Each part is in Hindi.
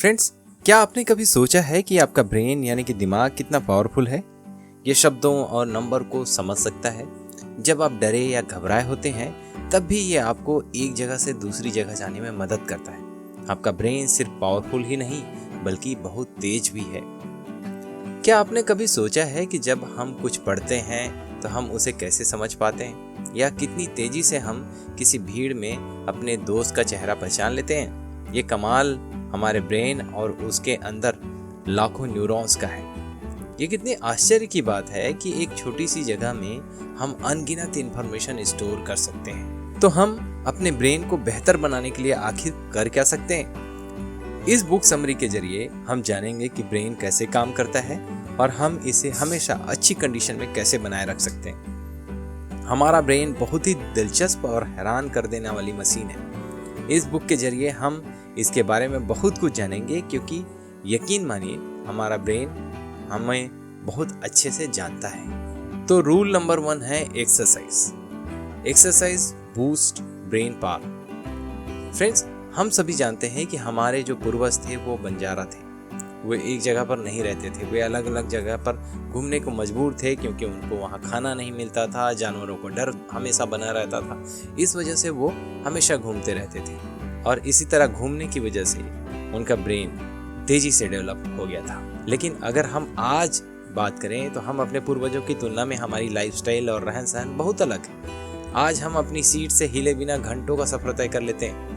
फ्रेंड्स, क्या आपने कभी सोचा है कि आपका ब्रेन यानी कि दिमाग कितना पावरफुल है? ये शब्दों और नंबर को समझ सकता है। जब आप डरे या घबराए होते हैं तब भी ये आपको एक जगह से दूसरी जगह जाने में मदद करता है। आपका ब्रेन सिर्फ पावरफुल ही नहीं बल्कि बहुत तेज भी है। क्या आपने कभी सोचा है कि जब हम कुछ पढ़ते हैं तो हम उसे कैसे समझ पाते हैं, या कितनी तेजी से हम किसी भीड़ में अपने दोस्त का चेहरा पहचान लेते हैं? ये कमाल हमारे ब्रेन और उसके अंदर लाखों न्यूरॉन्स का है। ये कितनी आश्चर्य की बात है कि एक छोटी सी जगह में हम अनगिनत इंफॉर्मेशन स्टोर कर सकते हैं। तो हम अपने ब्रेन को बेहतर बनाने के लिए आखिर कर क्या सकते हैं? इस बुक समरी के जरिए हम जानेंगे कि ब्रेन कैसे काम करता है और हम इसे हमेशा अच्छी कंडीशन में कैसे बनाए रख सकते हैं। हमारा ब्रेन बहुत ही दिलचस्प और हैरान कर देने वाली मशीन है। इस बुक के जरिए हम इसके बारे में बहुत कुछ जानेंगे, क्योंकि यकीन मानिए हमारा ब्रेन हमें बहुत अच्छे से जानता है। तो रूल नंबर 1 है exercise boost brain power. Friends, हम सभी जानते हैं कि हमारे जो पूर्वज थे वो बंजारा थे। वो एक जगह पर नहीं रहते थे, वे अलग अलग जगह पर घूमने को मजबूर थे, क्योंकि उनको वहाँ खाना नहीं मिलता था, जानवरों को डर हमेशा बना रहता था। इस वजह से वो हमेशा घूमते रहते थे और इसी तरह घूमने की वजह से उनका ब्रेन तेजी से डेवलप हो गया था। लेकिन अगर हम आज बात करें तो हम अपने पूर्वजों की तुलना में हमारी लाइफस्टाइल और रहन सहन बहुत अलग है। आज हम अपनी सीट से हिले बिना घंटों का सफर तय कर लेते हैं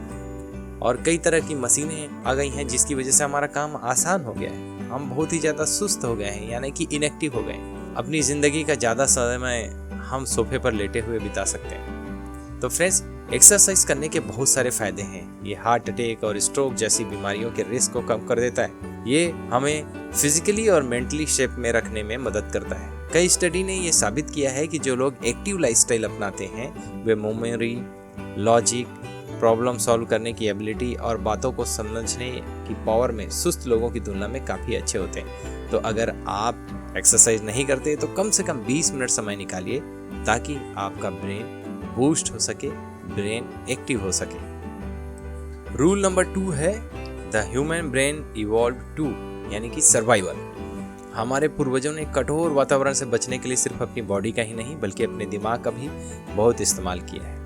और कई तरह की मशीनें आ गई हैं, जिसकी वजह से हमारा काम आसान हो गया है। हम बहुत ही ज़्यादा सुस्त हो गए हैं, यानी कि इनएक्टिव हो गए हैं। अपनी ज़िंदगी का ज़्यादा समय हम सोफे पर लेटे हुए बिता सकते हैं। तो फ्रेंड्स, एक्सरसाइज करने के बहुत सारे फायदे हैं। ये हार्ट अटैक और स्ट्रोक जैसी बीमारियों के रिस्क को कम कर देता है। ये हमें फिजिकली और मेंटली शेप में रखने में मदद करता है। कई स्टडी ने ये साबित किया है कि जो लोग एक्टिव लाइफस्टाइल अपनाते हैं वे मेमोरी, लॉजिक, प्रॉब्लम सॉल्व करने की एबिलिटी और बातों को समझने की पावर में सुस्त लोगों की तुलना में काफ़ी अच्छे होते हैं। तो अगर आप एक्सरसाइज नहीं करते तो कम से कम 20 मिनट समय निकालिए, ताकि आपका ब्रेन बूस्ट हो सके, ब्रेन एक्टिव हो सके। रूल नंबर 2 है the human brain evolve too, यानी कि सर्वाइवल। हमारे पूर्वजों ने कठोर वातावरण से बचने के लिए सिर्फ अपनी बॉडी का ही नहीं बल्कि अपने दिमाग का भी बहुत इस्तेमाल किया है।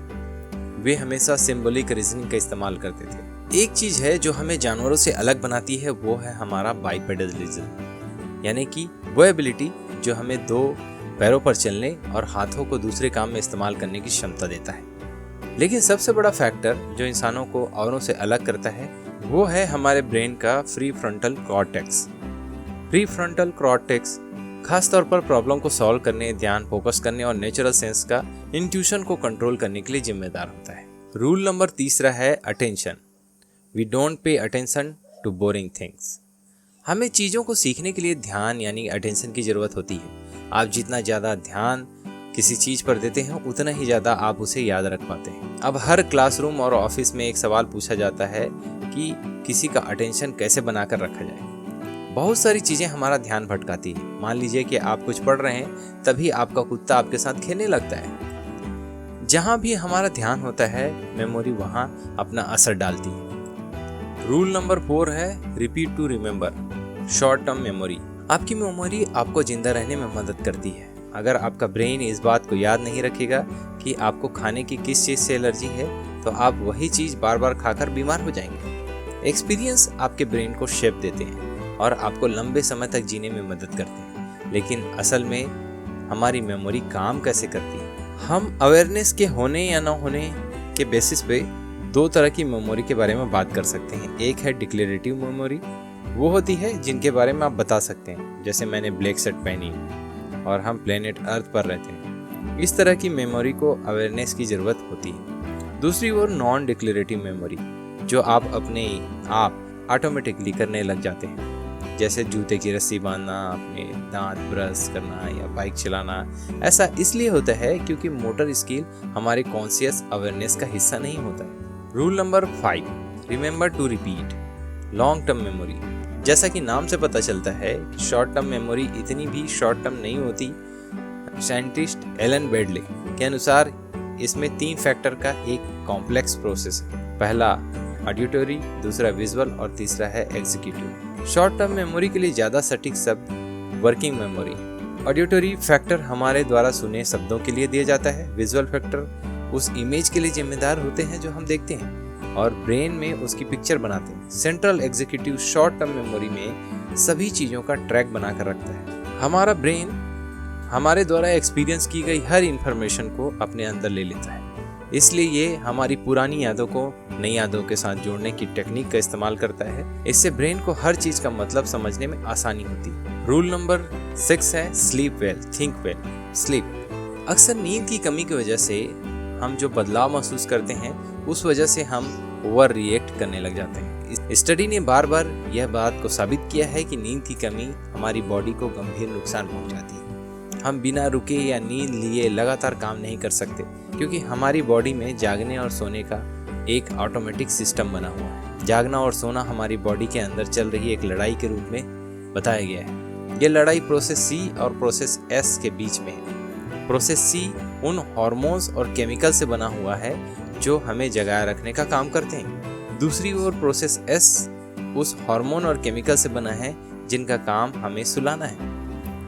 वे हमेशा सिंबॉलिक रीजनिंग का इस्तेमाल करते थे। एक चीज है जो हमें जानवरों से अलग बनाती है, वो है हमारा बाइपेडलिज्म, यानी कि वो एबिलिटी जो हमें 2 पैरों पर चलने और हाथों को दूसरे काम में इस्तेमाल करने की क्षमता देता है। लेकिन सबसे बड़ा फैक्टर जो इंसानों को औरों से अलग करता है वो है हमारे ब्रेन का pre frontal cortex. Pre frontal cortex खास तौर पर प्रॉब्लम को सॉल्व करने, ध्यान फोकस करने और नेचुरल सेंस का इंट्यूशन को कंट्रोल करने के लिए जिम्मेदार होता है। रूल नंबर 3 है attention. We don't pay attention to boring things. हमें चीज़ों को सीखने के लिए ध्यान यानी अटेंशन की ज़रूरत होती है। आप जितना ज़्यादा ध्यान किसी चीज़ पर देते हैं उतना ही ज़्यादा आप उसे याद रख पाते हैं। अब हर क्लासरूम और ऑफिस में एक सवाल पूछा जाता है कि किसी का अटेंशन कैसे बनाकर रखा जाए। बहुत सारी चीज़ें हमारा ध्यान भटकाती है। मान लीजिए कि आप कुछ पढ़ रहे हैं, तभी आपका कुत्ता आपके साथ खेलने लगता है। जहाँ भी हमारा ध्यान होता है मेमोरी वहाँ अपना असर डालती है। रूल नंबर 4 है repeat to remember, short term memory. आपकी मेमोरी आपको जिंदा रहने में मदद करती है। अगर आपका ब्रेन इस बात को याद नहीं रखेगा कि आपको खाने की किस चीज़ से एलर्जी है, तो आप वही चीज़ बार बार खाकर बीमार हो जाएंगे। एक्सपीरियंस आपके ब्रेन को शेप देते हैं और आपको लंबे समय तक जीने में मदद करते हैं। लेकिन असल में हमारी मेमोरी काम कैसे करती है? हम अवेयरनेस के होने या ना होने के बेसिस पे 2 तरह की मेमोरी के बारे में बात कर सकते हैं। एक है डिक्लेरेटिव मेमोरी, वो होती है जिनके बारे में आप बता सकते हैं, जैसे मैंने ब्लैक शर्ट पहनी और हम प्लेनेट अर्थ पर रहते हैं। इस तरह की मेमोरी को अवेयरनेस की ज़रूरत होती है। दूसरी ओर नॉन डिक्लेरेटिव मेमोरी, जो आप अपने आप ऑटोमेटिकली करने लग जाते हैं, जैसे जूते की रस्सी बांधना, अपने दांत ब्रश करना या बाइक चलाना। ऐसा इसलिए होता है क्योंकि मोटर स्किल हमारे कॉन्शियस अवेयरनेस का हिस्सा नहीं होता है। Rule number 5, remember to repeat, long term memory. जैसा कि नाम से पता चलता है कि शॉर्ट टर्म मेमोरी इतनी भी शॉर्ट टर्म नहीं होती। साइंटिस्ट एलन बेडले के अनुसार इसमें 3 फैक्टर का एक कॉम्प्लेक्स प्रोसेस है। पहला ऑडिटरी, दूसरा विजुअल और तीसरा है एग्जीक्यूटिव। शॉर्ट टर्म मेमोरी के लिए ज़्यादा सटीक शब्द वर्किंग मेमोरी। ऑडिटरी फैक्टर हमारे द्वारा सुने शब्दों के लिए दिया जाता है। विजुअल फैक्टर उस इमेज के लिए जिम्मेदार होते हैं जो हम देखते हैं और ब्रेन में उसकी पिक्चर बनाते हैं। Central executive short term memory में सभी चीज़ों का ट्रैक बनाकर रखता है। हमारा ब्रेन हमारे द्वारा एक्सपीरियंस की गई हर इंफॉर्मेशन को अपने अंदर ले लेता है, इसलिए ये हमारी पुरानी यादों को नई यादों के साथ जोड़ने की टेक्निक का इस्तेमाल करता है। इससे ब्रेन को हर चीज का मतलब समझने में आसानी होती है। रूल नंबर 6 है sleep well think well. Sleep अक्सर नींद की कमी की वजह से हम जो बदलाव महसूस करते हैं उस वजह से हम ओवर रिएक्ट करने लग जाते हैं। स्टडी ने बार बार यह बात को साबित किया है कि नींद की कमी हमारी बॉडी को गंभीर नुकसान पहुंचाती है। हम बिना रुके या नींद लिए लगातार काम नहीं कर सकते क्योंकि हमारी बॉडी में जागने और सोने का एक ऑटोमेटिक सिस्टम बना हुआ है। जागना और सोना हमारी बॉडी के अंदर चल रही एक लड़ाई के रूप में बताया गया है। यह लड़ाई प्रोसेस सी और प्रोसेस एस के बीच में है। प्रोसेस सी उन हार्मोन्स और केमिकल से बना हुआ है जो हमें जगाए रखने का काम करते हैं। दूसरी ओर प्रोसेस एस उस हार्मोन और केमिकल से बना है जिनका काम हमें सुलाना है।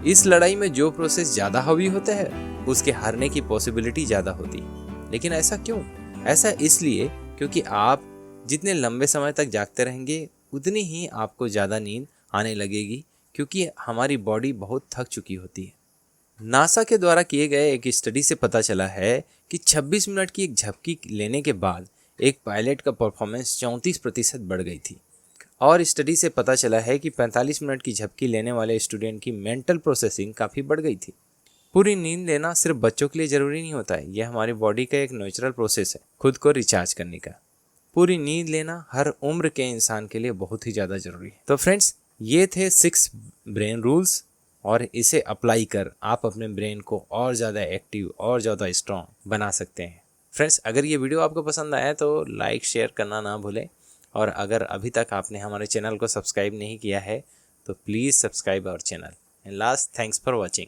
इस लड़ाई में जो प्रोसेस ज़्यादा हावी होता है उसके हारने की पॉसिबिलिटी ज़्यादा होती है। लेकिन ऐसा क्यों? ऐसा इसलिए क्योंकि आप जितने लंबे समय तक जागते रहेंगे उतनी ही आपको ज़्यादा नींद आने लगेगी क्योंकि हमारी बॉडी बहुत थक चुकी होती है। नासा के द्वारा किए गए एक स्टडी से पता चला है कि 26 मिनट की एक झपकी लेने के बाद एक पायलट का परफॉर्मेंस 34% बढ़ गई थी। और स्टडी से पता चला है कि 45 मिनट की झपकी लेने वाले स्टूडेंट की मेंटल प्रोसेसिंग काफ़ी बढ़ गई थी। पूरी नींद लेना सिर्फ बच्चों के लिए ज़रूरी नहीं होता है, यह हमारी बॉडी का एक नेचुरल प्रोसेस है खुद को रिचार्ज करने का। पूरी नींद लेना हर उम्र के इंसान के लिए बहुत ही ज़्यादा ज़रूरी है। तो फ्रेंड्स, ये थे 6 ब्रेन रूल्स और इसे अप्लाई कर आप अपने ब्रेन को और ज़्यादा एक्टिव और ज़्यादा स्ट्रॉन्ग बना सकते हैं। फ्रेंड्स, अगर ये वीडियो आपको पसंद आया तो लाइक शेयर करना ना भूलें और अगर अभी तक आपने हमारे चैनल को सब्सक्राइब नहीं किया है तो please subscribe our channel. And last, thanks for watching.